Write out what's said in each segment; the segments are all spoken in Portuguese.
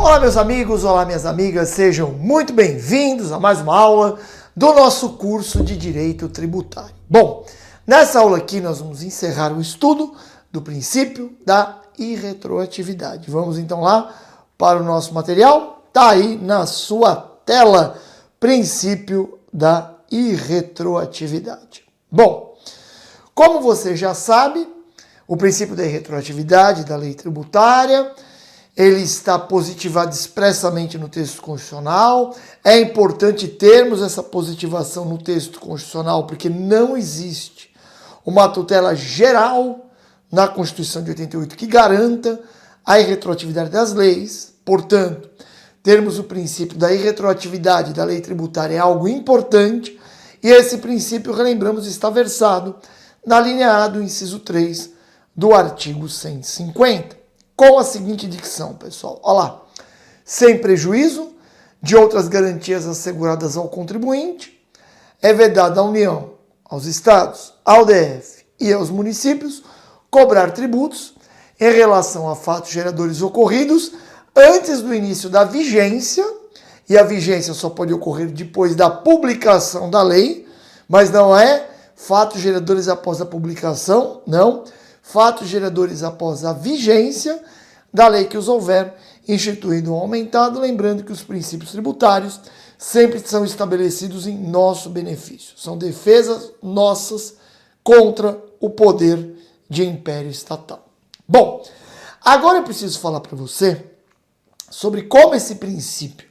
Olá meus amigos, olá minhas amigas, sejam muito bem-vindos a mais uma aula do nosso curso de Direito Tributário. Bom, nessa aula aqui nós vamos encerrar o estudo do princípio da irretroatividade. Vamos então lá para o nosso material, tá aí na sua tela, princípio da irretroatividade. Bom, como você já sabe, o princípio da irretroatividade da lei tributária, ele está positivado expressamente no texto constitucional. É importante termos essa positivação no texto constitucional, porque não existe uma tutela geral na Constituição de 88 que garanta a irretroatividade das leis. Portanto, termos o princípio da irretroatividade da lei tributária é algo importante, e esse princípio, relembramos, está versado na linha A do inciso 3 do artigo 150. Com a seguinte dicção, pessoal. Olha lá. Sem prejuízo de outras garantias asseguradas ao contribuinte, é vedado à União, aos Estados, ao DF e aos municípios cobrar tributos em relação a fatos geradores ocorridos antes do início da vigência, e a vigência só pode ocorrer depois da publicação da lei, mas não é fatos geradores após a publicação, não. Fatos geradores após a vigência da lei que os houver instituído ou aumentado, lembrando que os princípios tributários sempre são estabelecidos em nosso benefício. São defesas nossas contra o poder de império estatal. Bom, agora eu preciso falar para você sobre como esse princípio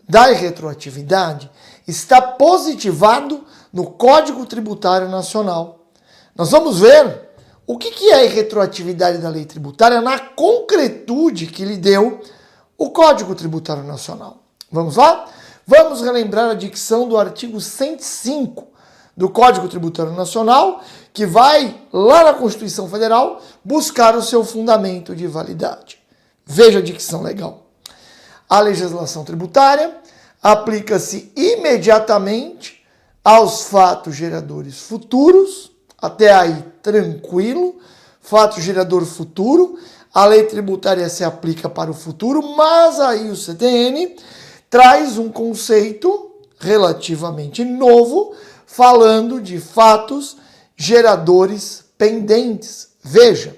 da irretroatividade está positivado no Código Tributário Nacional. Nós vamos ver o que é a irretroatividade da lei tributária na concretude que lhe deu o Código Tributário Nacional. Vamos lá? Vamos relembrar a dicção do artigo 105 do Código Tributário Nacional, que vai lá na Constituição Federal buscar o seu fundamento de validade. Veja a dicção legal. A legislação tributária aplica-se imediatamente aos fatos geradores futuros. Até aí, tranquilo. Fato gerador futuro. A lei tributária se aplica para o futuro, mas aí o CTN traz um conceito relativamente novo, falando de fatos geradores pendentes. Veja,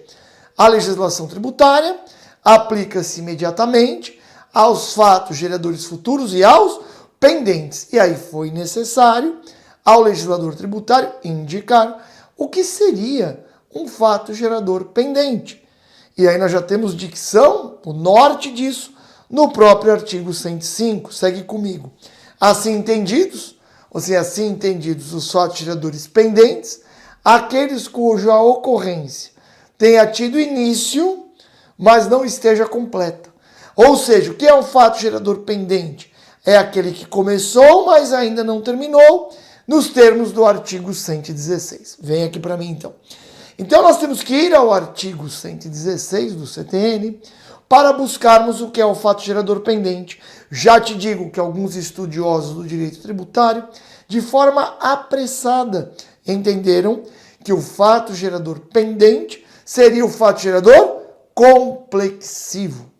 a legislação tributária aplica-se imediatamente aos fatos geradores futuros e aos pendentes. E aí foi necessário ao legislador tributário indicar o que seria um fato gerador pendente. E aí nós já temos dicção, o norte disso, no próprio artigo 105. Segue comigo. Assim entendidos, ou seja, assim entendidos os fatos geradores pendentes, aqueles cuja ocorrência tenha tido início, mas não esteja completa. Ou seja, o que é um fato gerador pendente? É aquele que começou, mas ainda não terminou, nos termos do artigo 116. Vem aqui para mim, então. Então, nós temos que ir ao artigo 116 do CTN para buscarmos o que é o fato gerador pendente. Já te digo que alguns estudiosos do direito tributário, de forma apressada, entenderam que o fato gerador pendente seria o fato gerador complexivo.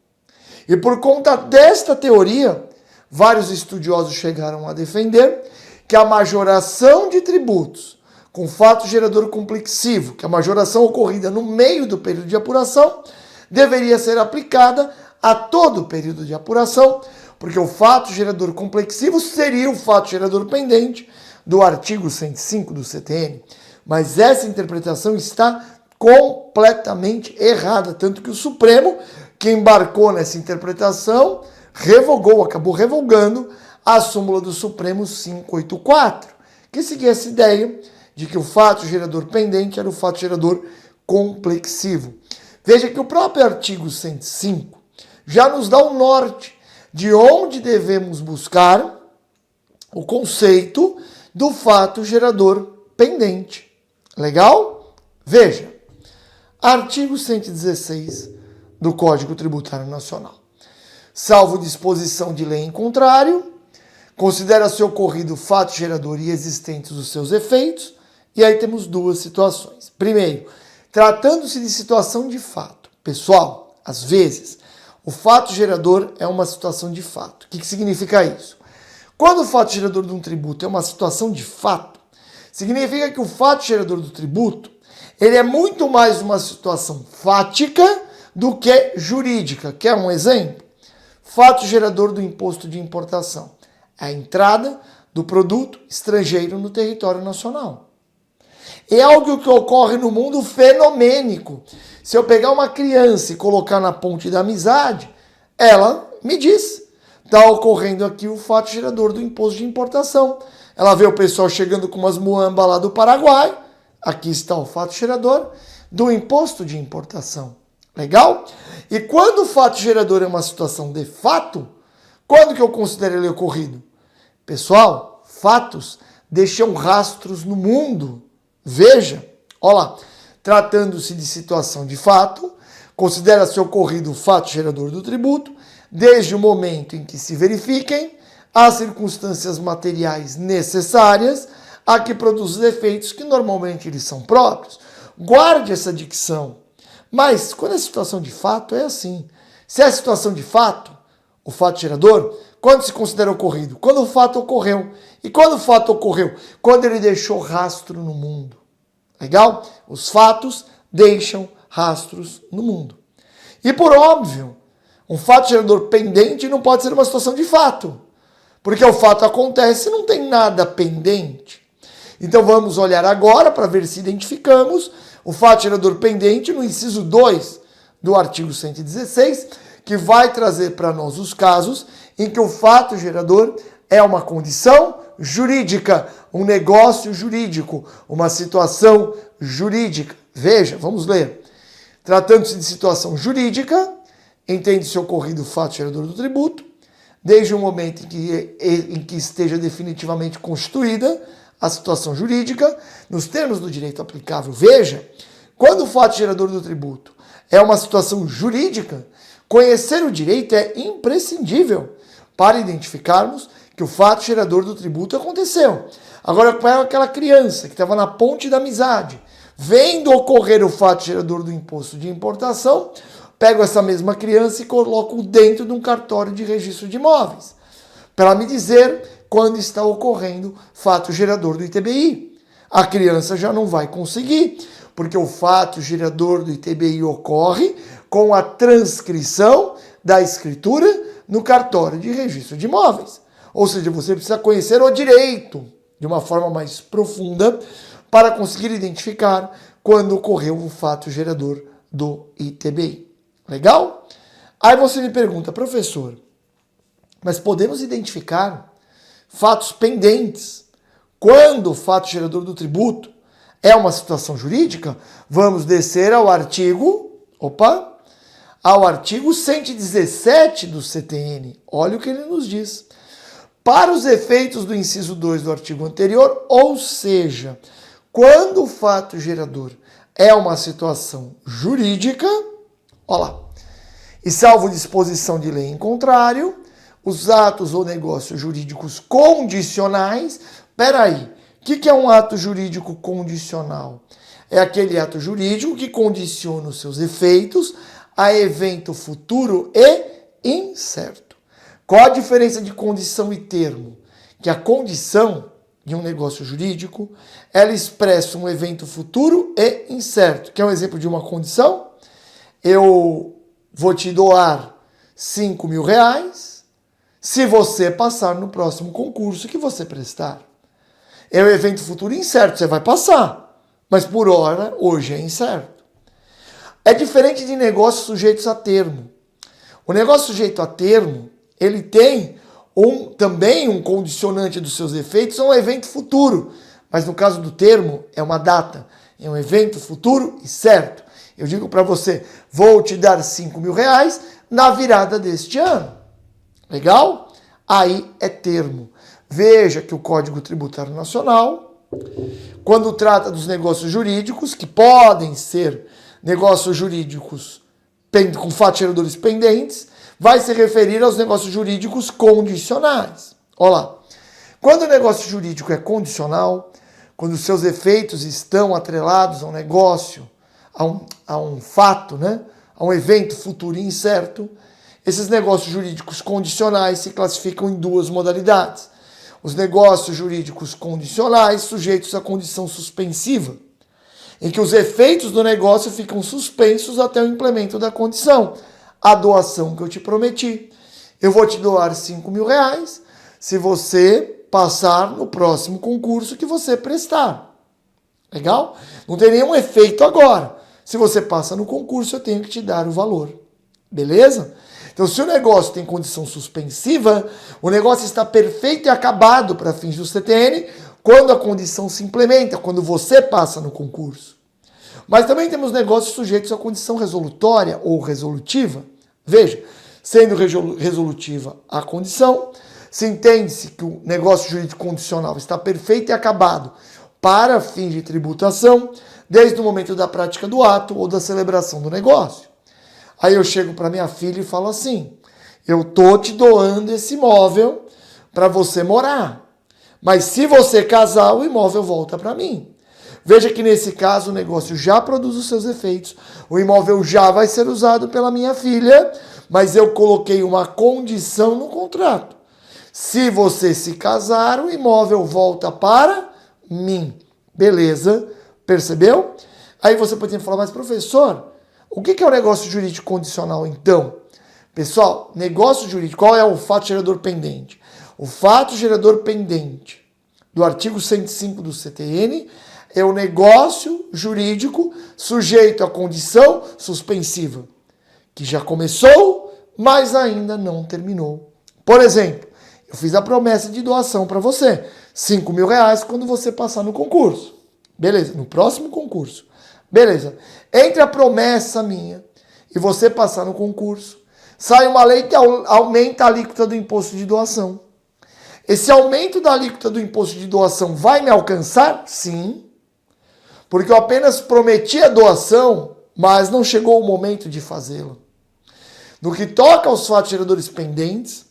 E por conta desta teoria, vários estudiosos chegaram a defender que a majoração de tributos com fato gerador complexivo, que a majoração ocorrida no meio do período de apuração, deveria ser aplicada a todo o período de apuração, porque o fato gerador complexivo seria o fato gerador pendente do artigo 105 do CTN. Mas essa interpretação está completamente errada, tanto que o Supremo, que embarcou nessa interpretação, acabou revogando a súmula do Supremo 584, que seguia essa ideia de que o fato gerador pendente era o fato gerador complexivo. Veja que o próprio artigo 105 já nos dá o norte de onde devemos buscar o conceito do fato gerador pendente. Legal? Veja, artigo 116 do Código Tributário Nacional. Salvo disposição de lei em contrário, considera-se ocorrido o fato gerador e existentes os seus efeitos. E aí temos duas situações. Primeiro, tratando-se de situação de fato. Pessoal, às vezes, O fato gerador é uma situação de fato. O que significa isso? Quando o fato gerador de um tributo é uma situação de fato, significa que o fato gerador do tributo ele é muito mais uma situação fática do que jurídica. Quer um exemplo? Fato gerador do imposto de importação. É a entrada do produto estrangeiro no território nacional. É algo que ocorre no mundo fenomênico. Se eu pegar uma criança e colocar na ponte da amizade, ela me diz, está ocorrendo aqui o fato gerador do imposto de importação. Ela vê o pessoal chegando com umas muambas lá do Paraguai, aqui está o fato gerador do imposto de importação. Legal? E quando o fato gerador é uma situação de fato, quando que eu considero ele ocorrido? Pessoal, fatos deixam rastros no mundo. Veja, olha lá, tratando-se de situação de fato, considera-se ocorrido o fato gerador do tributo, desde o momento em que se verifiquem as circunstâncias materiais necessárias a que produz os efeitos que normalmente eles são próprios. Guarde essa dicção. Mas quando é situação de fato, é assim. Se é situação de fato, o fato gerador, quando se considera ocorrido? Quando o fato ocorreu. E quando o fato ocorreu? Quando ele deixou rastro no mundo. Legal? Os fatos deixam rastros no mundo. E por óbvio, um fato gerador pendente não pode ser uma situação de fato. Porque o fato acontece e não tem nada pendente. Então vamos olhar agora para ver se identificamos o fato gerador pendente no inciso 2 do artigo 116, que vai trazer para nós os casos em que o fato gerador é uma condição jurídica, um negócio jurídico, uma situação jurídica. Veja, vamos ler. Tratando-se de situação jurídica, entende-se ocorrido o fato gerador do tributo, desde o momento em que esteja definitivamente constituída a situação jurídica, nos termos do direito aplicável. Veja, quando o fato gerador do tributo é uma situação jurídica, conhecer o direito é imprescindível para identificarmos que o fato gerador do tributo aconteceu. Agora, para aquela criança que estava na ponte da amizade, vendo ocorrer o fato gerador do imposto de importação, pego essa mesma criança e coloco dentro de um cartório de registro de imóveis, para me dizer quando está ocorrendo fato gerador do ITBI. A criança já não vai conseguir, porque o fato gerador do ITBI ocorre com a transcrição da escritura no cartório de registro de imóveis. Ou seja, você precisa conhecer o direito de uma forma mais profunda para conseguir identificar quando ocorreu o fato gerador do ITBI. Legal? Aí você me pergunta, professor, mas podemos identificar fatos pendentes quando o fato gerador do tributo é uma situação jurídica? Vamos descer ao artigo 117 do CTN. Olha o que ele nos diz. Para os efeitos do inciso 2 do artigo anterior, ou seja, quando o fato gerador é uma situação jurídica, olha lá, e salvo disposição de lei em contrário, os atos ou negócios jurídicos condicionais. Peraí, o que é um ato jurídico condicional? É aquele ato jurídico que condiciona os seus efeitos a evento futuro e incerto. Qual a diferença de condição e termo? Que a condição de um negócio jurídico, ela expressa um evento futuro e incerto. Quer um exemplo de uma condição? Eu vou te doar R$5.000 se você passar no próximo concurso que você prestar. É um evento futuro incerto, você vai passar, mas por hora, hoje é incerto. É diferente de negócios sujeitos a termo. O negócio sujeito a termo, ele tem também um condicionante dos seus efeitos, é um evento futuro, mas no caso do termo, é uma data, é um evento futuro e certo. Eu digo para você, vou te dar R$5.000 na virada deste ano. Legal? Aí é termo. Veja que o Código Tributário Nacional, quando trata dos negócios jurídicos, que podem ser negócios jurídicos com fatos geradores pendentes, vai se referir aos negócios jurídicos condicionais. Olha lá. Quando o negócio jurídico é condicional, quando os seus efeitos estão atrelados a um negócio, a um fato, né? A um evento futuro incerto, Esses negócios jurídicos condicionais se classificam em duas modalidades. Os negócios jurídicos condicionais sujeitos à condição suspensiva, em que os efeitos do negócio ficam suspensos até o implemento da condição. A doação que eu te prometi. Eu vou te doar R$5.000 se você passar no próximo concurso que você prestar. Legal? Não tem nenhum efeito agora. Se você passa no concurso, eu tenho que te dar o valor. Beleza? Então, se o negócio tem condição suspensiva, o negócio está perfeito e acabado para fins do CTN quando a condição se implementa, quando você passa no concurso. Mas também temos negócios sujeitos à condição resolutória ou resolutiva. Veja, sendo resolutiva a condição, se entende-se que o negócio jurídico condicional está perfeito e acabado para fins de tributação, desde o momento da prática do ato ou da celebração do negócio. Aí eu chego para minha filha e falo assim, eu tô te doando esse imóvel para você morar, mas se você casar, o imóvel volta para mim. Veja que nesse caso o negócio já produz os seus efeitos, o imóvel já vai ser usado pela minha filha, mas eu coloquei uma condição no contrato. Se você se casar, o imóvel volta para mim. Beleza? Percebeu? Aí você pode falar, mas professor, o que é o negócio jurídico condicional então? Pessoal, negócio jurídico, qual é o fato gerador pendente? O fato gerador pendente do artigo 105 do CTN é o negócio jurídico sujeito à condição suspensiva, que já começou, mas ainda não terminou. Por exemplo, eu fiz a promessa de doação para você, R$5.000 quando você passar no concurso. Beleza, no próximo concurso. Beleza. Entre a promessa minha e você passar no concurso, sai uma lei que aumenta a alíquota do imposto de doação. Esse aumento da alíquota do imposto de doação vai me alcançar? Sim. Porque eu apenas prometi a doação, mas não chegou o momento de fazê-la. No que toca aos fatos geradores pendentes,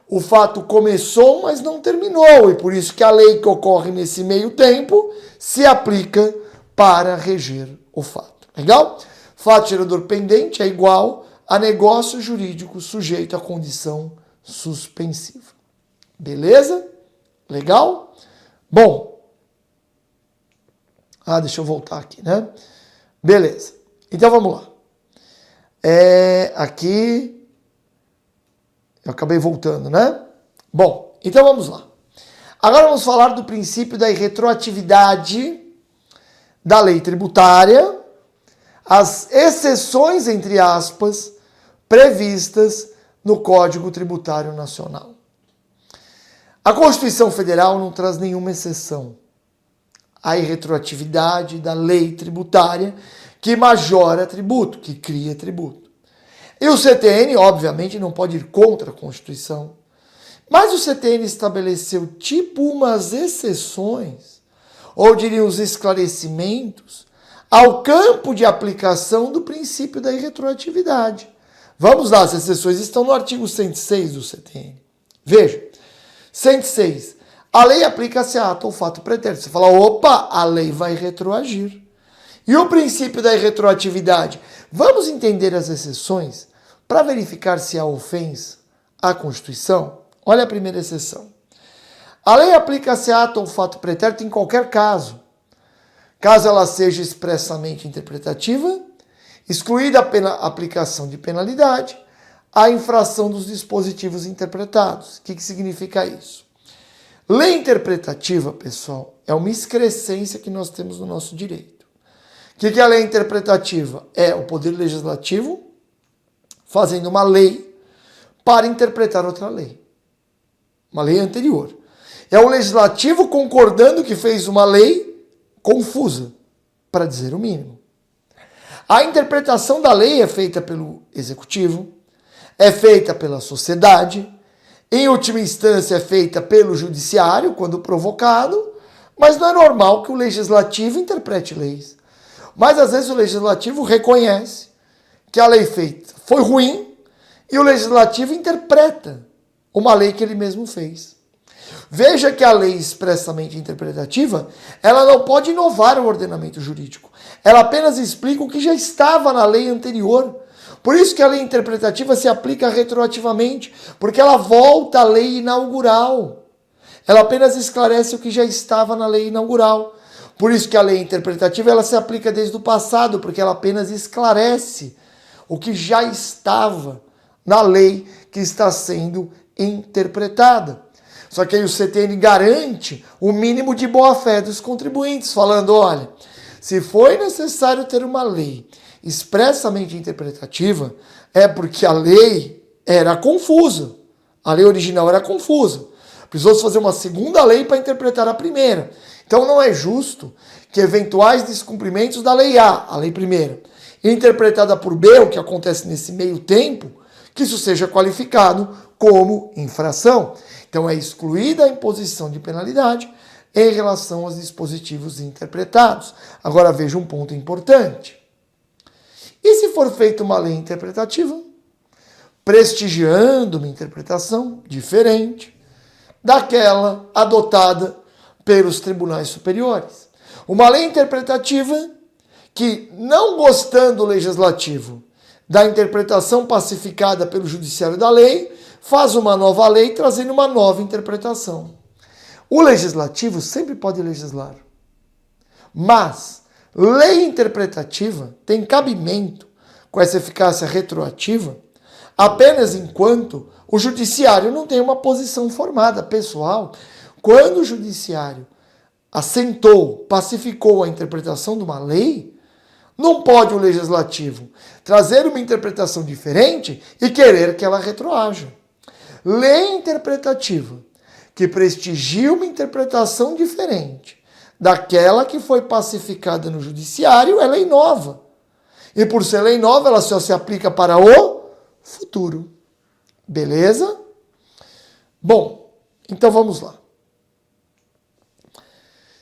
o fato começou, mas não terminou. E por isso que a lei que ocorre nesse meio tempo se aplica para reger o fato. Legal? Fato gerador pendente é igual a negócio jurídico sujeito à condição suspensiva. Beleza? Legal? Bom. Deixa eu voltar aqui, né? Beleza. Então vamos lá. Aqui eu acabei voltando, né? Bom, então vamos lá. Agora vamos falar do princípio da irretroatividade da lei tributária, as exceções, entre aspas, previstas no Código Tributário Nacional. A Constituição Federal não traz nenhuma exceção à irretroatividade da lei tributária que majora tributo, que cria tributo. E o CTN, obviamente, não pode ir contra a Constituição, mas o CTN estabeleceu tipo umas exceções, ou diria os esclarecimentos, ao campo de aplicação do princípio da irretroatividade. Vamos lá, as exceções estão no artigo 106 do CTN. Veja, 106. A lei aplica-se a ato ou fato pretérito. Você fala, opa, a lei vai retroagir. E o princípio da irretroatividade? Vamos entender as exceções para verificar se há ofensa à Constituição? Olha a primeira exceção. A lei aplica-se a ato ou fato pretérito em qualquer caso, caso ela seja expressamente interpretativa, excluída a aplicação de penalidade, a infração dos dispositivos interpretados. O que significa isso? Lei interpretativa, pessoal, é uma excrescência que nós temos no nosso direito. O que é a lei interpretativa? É o Poder Legislativo fazendo uma lei para interpretar outra lei. Uma lei anterior. É o Legislativo concordando que fez uma lei confusa, para dizer o mínimo. A interpretação da lei é feita pelo Executivo, é feita pela sociedade, em última instância é feita pelo Judiciário, quando provocado, mas não é normal que o Legislativo interprete leis. Mas às vezes o Legislativo reconhece que a lei feita foi ruim e o Legislativo interpreta uma lei que ele mesmo fez. Veja que a lei expressamente interpretativa, ela não pode inovar o ordenamento jurídico. Ela apenas explica o que já estava na lei anterior. Por isso que a lei interpretativa se aplica retroativamente, porque ela volta à lei inaugural. Ela apenas esclarece o que já estava na lei inaugural. Por isso que a lei interpretativa ela se aplica desde o passado, porque ela apenas esclarece o que já estava na lei que está sendo interpretada. Só que aí o CTN garante o mínimo de boa-fé dos contribuintes, falando, olha, se foi necessário ter uma lei expressamente interpretativa, é porque a lei era confusa. A lei original era confusa. Precisou-se fazer uma segunda lei para interpretar a primeira. Então não é justo que eventuais descumprimentos da lei A, lei primeira, interpretada por B, o que acontece nesse meio tempo, que isso seja qualificado como infração. Então é excluída a imposição de penalidade em relação aos dispositivos interpretados. Agora veja um ponto importante. E se for feita uma lei interpretativa, prestigiando uma interpretação diferente daquela adotada pelos tribunais superiores? Uma lei interpretativa que, não gostando o legislativo da interpretação pacificada pelo judiciário da lei, faz uma nova lei trazendo uma nova interpretação. O legislativo sempre pode legislar, mas lei interpretativa tem cabimento com essa eficácia retroativa apenas enquanto o judiciário não tem uma posição formada. Pessoal, quando o judiciário assentou, pacificou a interpretação de uma lei, não pode o legislativo trazer uma interpretação diferente e querer que ela retroaja. Lei interpretativa que prestigia uma interpretação diferente daquela que foi pacificada no judiciário é lei nova. E por ser lei nova, ela só se aplica para o futuro. Beleza? Bom, então vamos lá.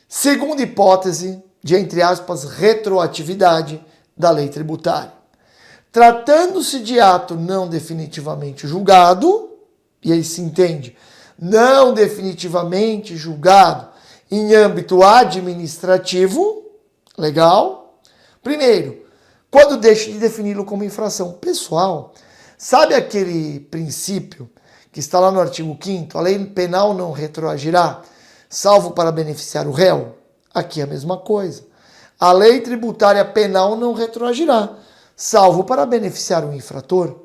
Segunda hipótese de, entre aspas, retroatividade da lei tributária. Tratando-se de ato não definitivamente julgado, e aí se entende, não definitivamente julgado em âmbito administrativo, legal? Primeiro, quando deixa de defini-lo como infração. Pessoal, sabe aquele princípio que está lá no artigo 5º? A lei penal não retroagirá, salvo para beneficiar o réu? Aqui é a mesma coisa. A lei tributária penal não retroagirá, salvo para beneficiar o infrator.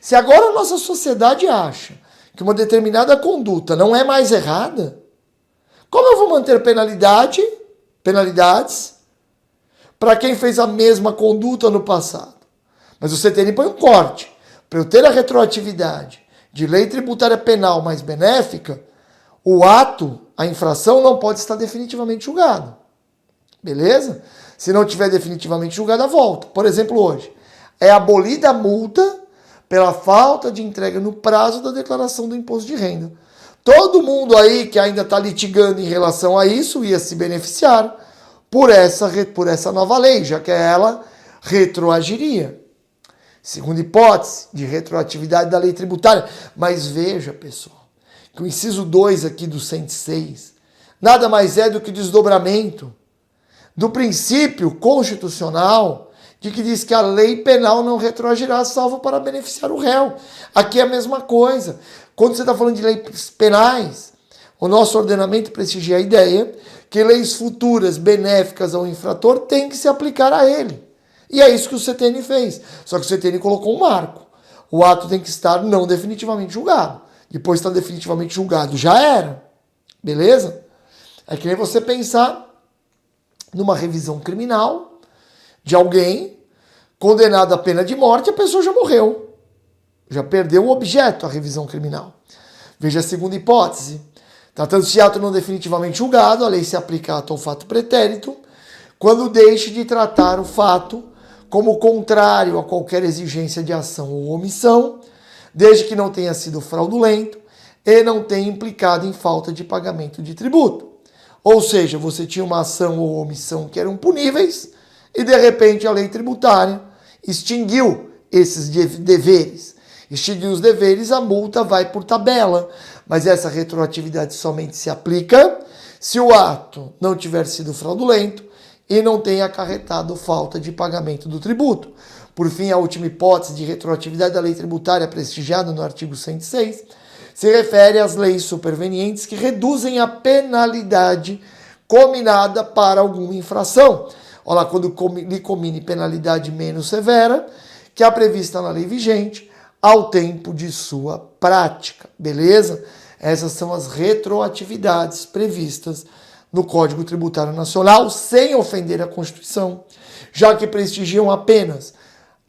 Se agora a nossa sociedade acha que uma determinada conduta não é mais errada, como eu vou manter penalidades para quem fez a mesma conduta no passado? Mas o CTN põe um corte. Para eu ter a retroatividade de lei tributária penal mais benéfica, o ato, a infração, não pode estar definitivamente julgado. Beleza? Se não tiver definitivamente julgada, volta. Por exemplo, hoje, é abolida a multa pela falta de entrega no prazo da declaração do imposto de renda. Todo mundo aí que ainda está litigando em relação a isso ia se beneficiar por essa nova lei, já que ela retroagiria. Segunda hipótese de retroatividade da lei tributária. Mas veja, pessoal, que o inciso 2 aqui do 106 nada mais é do que desdobramento do princípio constitucional de que diz que a lei penal não retroagirá, salvo para beneficiar o réu. Aqui é a mesma coisa. Quando você está falando de leis penais, o nosso ordenamento prestigia a ideia que leis futuras benéficas ao infrator têm que se aplicar a ele. E é isso que o CTN fez. Só que o CTN colocou um marco. O ato tem que estar não definitivamente julgado. Depois está definitivamente julgado, já era. Beleza? É que nem você pensar numa revisão criminal de alguém condenado à pena de morte, a pessoa já morreu. Já perdeu o objeto, a revisão criminal. Veja a segunda hipótese. Tratando-se de ato não definitivamente julgado, a lei se aplica a ato ou fato pretérito, quando deixe de tratar o fato como contrário a qualquer exigência de ação ou omissão, desde que não tenha sido fraudulento e não tenha implicado em falta de pagamento de tributo. Ou seja, você tinha uma ação ou omissão que eram puníveis e, de repente, a lei tributária extinguiu esses deveres. Extinguiu os deveres, a multa vai por tabela. Mas essa retroatividade somente se aplica se o ato não tiver sido fraudulento e não tenha acarretado falta de pagamento do tributo. Por fim, a última hipótese de retroatividade da lei tributária prestigiada no artigo 106 se refere às leis supervenientes que reduzem a penalidade cominada para alguma infração. Olha lá, quando lhe comine penalidade menos severa, que é prevista na lei vigente, ao tempo de sua prática. Beleza? Essas são as retroatividades previstas no Código Tributário Nacional, sem ofender a Constituição, já que prestigiam apenas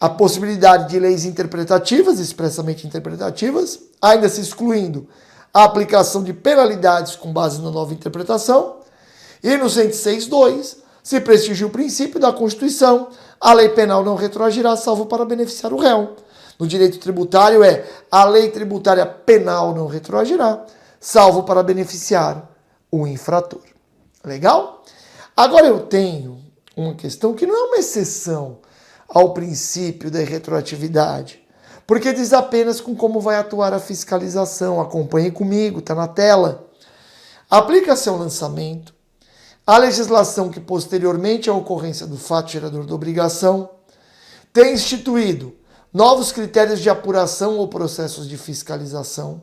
a possibilidade de leis interpretativas, expressamente interpretativas, ainda se excluindo a aplicação de penalidades com base na nova interpretação, e no 106.2 se prestigia o princípio da Constituição, a lei penal não retroagirá, salvo para beneficiar o réu. No direito tributário a lei tributária penal não retroagirá, salvo para beneficiar o infrator. Legal? Agora eu tenho uma questão que não é uma exceção ao princípio da retroatividade, porque diz apenas com como vai atuar a fiscalização. Acompanhe comigo, está na tela. Aplica-se ao lançamento a legislação que, posteriormente à ocorrência do fato gerador da obrigação, tem instituído novos critérios de apuração ou processos de fiscalização,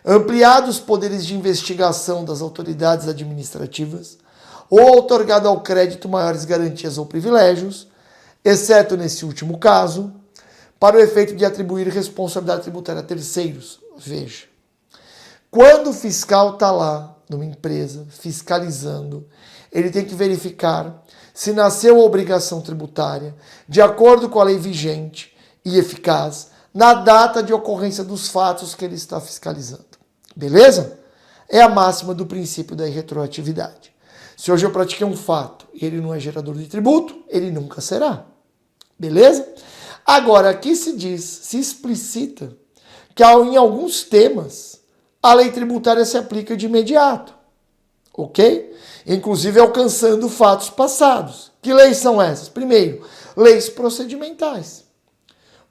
ampliado os poderes de investigação das autoridades administrativas ou outorgado ao crédito maiores garantias ou privilégios, exceto nesse último caso, para o efeito de atribuir responsabilidade tributária a terceiros. Veja, quando o fiscal está lá numa empresa fiscalizando, ele tem que verificar se nasceu a obrigação tributária de acordo com a lei vigente e eficaz na data de ocorrência dos fatos que ele está fiscalizando. Beleza? É a máxima do princípio da irretroatividade. Se hoje eu pratiquei um fato e ele não é gerador de tributo, ele nunca será. Beleza? Agora, aqui se diz, se explicita, que em alguns temas a lei tributária se aplica de imediato. Ok? Inclusive alcançando fatos passados. Que leis são essas? Primeiro, leis procedimentais.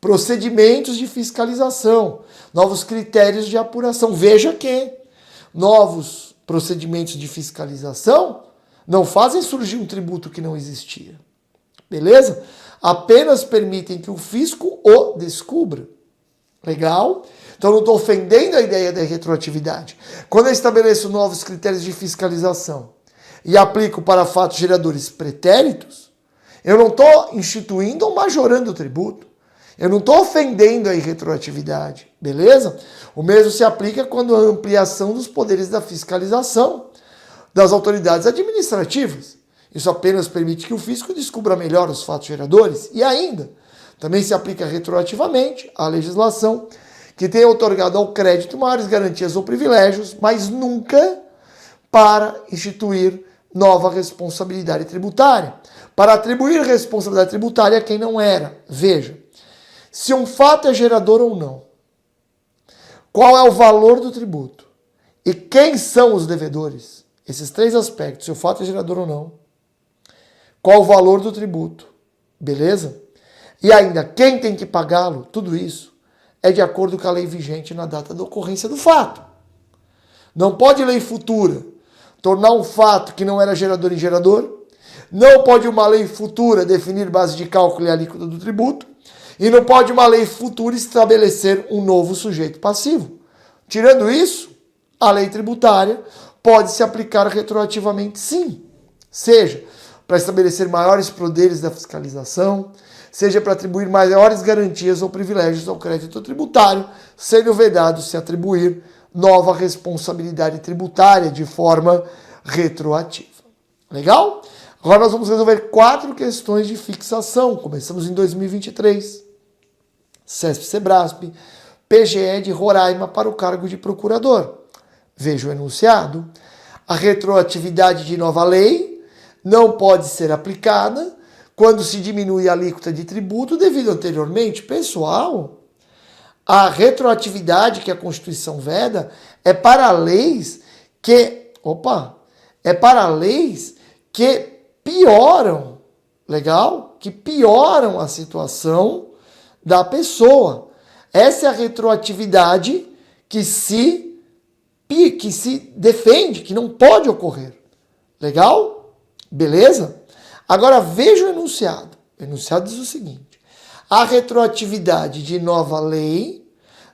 Procedimentos de fiscalização, novos critérios de apuração. Veja que novos procedimentos de fiscalização não fazem surgir um tributo que não existia. Beleza? Apenas permitem que o fisco o descubra. Legal? Então não estou ofendendo a ideia da retroatividade. Quando eu estabeleço novos critérios de fiscalização e aplico para fatos geradores pretéritos, eu não estou instituindo ou majorando o tributo. Eu não estou ofendendo a irretroatividade, beleza? O mesmo se aplica quando a ampliação dos poderes da fiscalização das autoridades administrativas. Isso apenas permite que o fisco descubra melhor os fatos geradores e ainda também se aplica retroativamente à legislação que tenha outorgado ao crédito maiores garantias ou privilégios, mas nunca para instituir nova responsabilidade tributária, para atribuir responsabilidade tributária a quem não era. Veja, se um fato é gerador ou não, qual é o valor do tributo e quem são os devedores, esses três aspectos, se o fato é gerador ou não, qual o valor do tributo, beleza? E ainda, quem tem que pagá-lo, tudo isso é de acordo com a lei vigente na data da ocorrência do fato. Não pode lei futura tornar um fato que não era gerador em gerador, não pode uma lei futura definir base de cálculo e alíquota do tributo, e não pode uma lei futura estabelecer um novo sujeito passivo. Tirando isso, a lei tributária pode se aplicar retroativamente sim, seja para estabelecer maiores poderes da fiscalização, seja para atribuir maiores garantias ou privilégios ao crédito tributário, sendo vedado se atribuir nova responsabilidade tributária de forma retroativa. Legal? Agora nós vamos resolver 4 questões de fixação. Começamos em 2023. CESP-Sebrasp, PGE de Roraima para o cargo de procurador. Veja o enunciado. A retroatividade de nova lei não pode ser aplicada quando se diminui a alíquota de tributo devido anteriormente. Pessoal, a retroatividade que a Constituição veda é para leis que, pioram, legal? Que pioram a situação da pessoa. Essa é a retroatividade que se defende, que não pode ocorrer. Legal? Beleza? Agora veja o enunciado. O enunciado diz o seguinte: A retroatividade de nova lei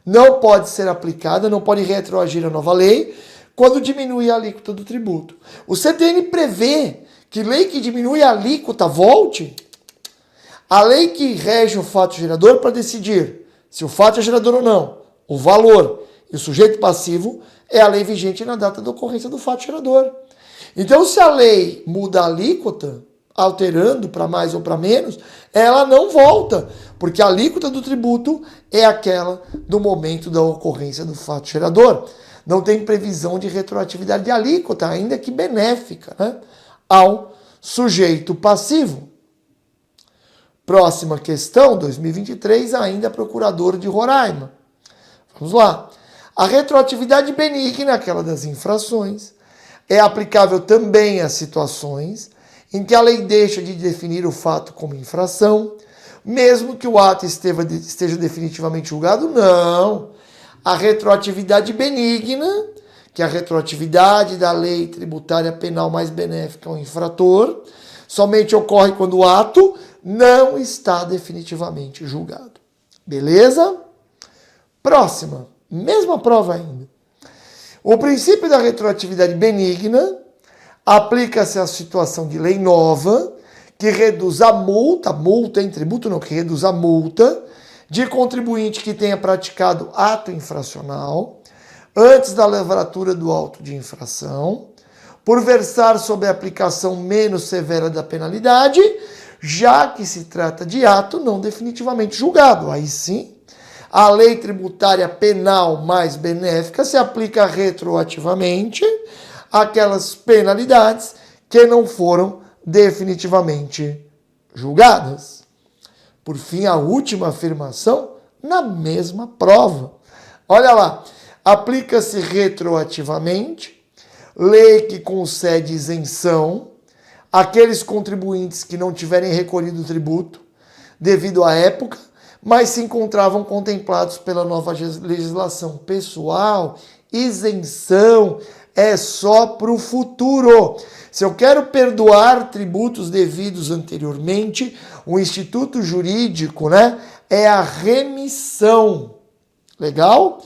não pode ser aplicada, não pode retroagir a nova lei quando diminui a alíquota do tributo. O CTN prevê que lei que diminui a alíquota volte a lei que rege o fato gerador para decidir se o fato é gerador ou não, o valor e o sujeito passivo é a lei vigente na data da ocorrência do fato gerador. Então, se a lei muda a alíquota, alterando para mais ou para menos, ela não volta, porque a alíquota do tributo é aquela do momento da ocorrência do fato gerador. Não tem previsão de retroatividade de alíquota, ainda que benéfica, né, ao sujeito passivo. Próxima questão, 2023, ainda procurador de Roraima. Vamos lá. A retroatividade benigna, aquela das infrações, é aplicável também a situações em que a lei deixa de definir o fato como infração, mesmo que o ato esteja definitivamente julgado? Não. A retroatividade benigna, que é a retroatividade da lei tributária penal mais benéfica ao infrator, somente ocorre quando o ato não está definitivamente julgado. Beleza? Próxima. Mesma prova ainda. O princípio da retroatividade benigna aplica-se à situação de lei nova que reduz a multa em tributo não, que reduz a multa de contribuinte que tenha praticado ato infracional antes da lavratura do auto de infração, por versar sob a aplicação menos severa da penalidade, já que se trata de ato não definitivamente julgado. Aí sim, a lei tributária penal mais benéfica se aplica retroativamente àquelas penalidades que não foram definitivamente julgadas. Por fim, a última afirmação na mesma prova. Olha lá, aplica-se retroativamente lei que concede isenção àqueles contribuintes que não tiverem recolhido o tributo devido à época, mas se encontravam contemplados pela nova legislação. Pessoal, isenção é só para o futuro. Se eu quero perdoar tributos devidos anteriormente, o instituto jurídico, né, é a remissão. Legal?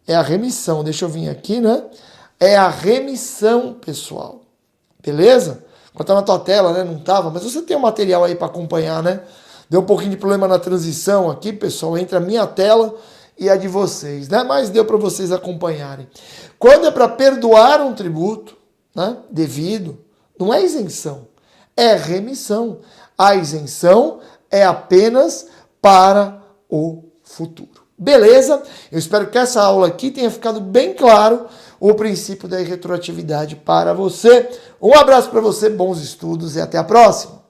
É a remissão. Deixa eu vir aqui, né? É a remissão, pessoal. Beleza? Agora tá na tua tela, né? Não tava, mas você tem o material aí para acompanhar, né? Deu um pouquinho de problema na transição aqui, pessoal, entre a minha tela e a de vocês, né? Mas deu para vocês acompanharem. Quando é para perdoar um tributo, né, devido, não é isenção, é remissão. A isenção é apenas para o futuro. Beleza? Eu espero que essa aula aqui tenha ficado bem claro o princípio da retroatividade para você. Um abraço para você, bons estudos e até a próxima.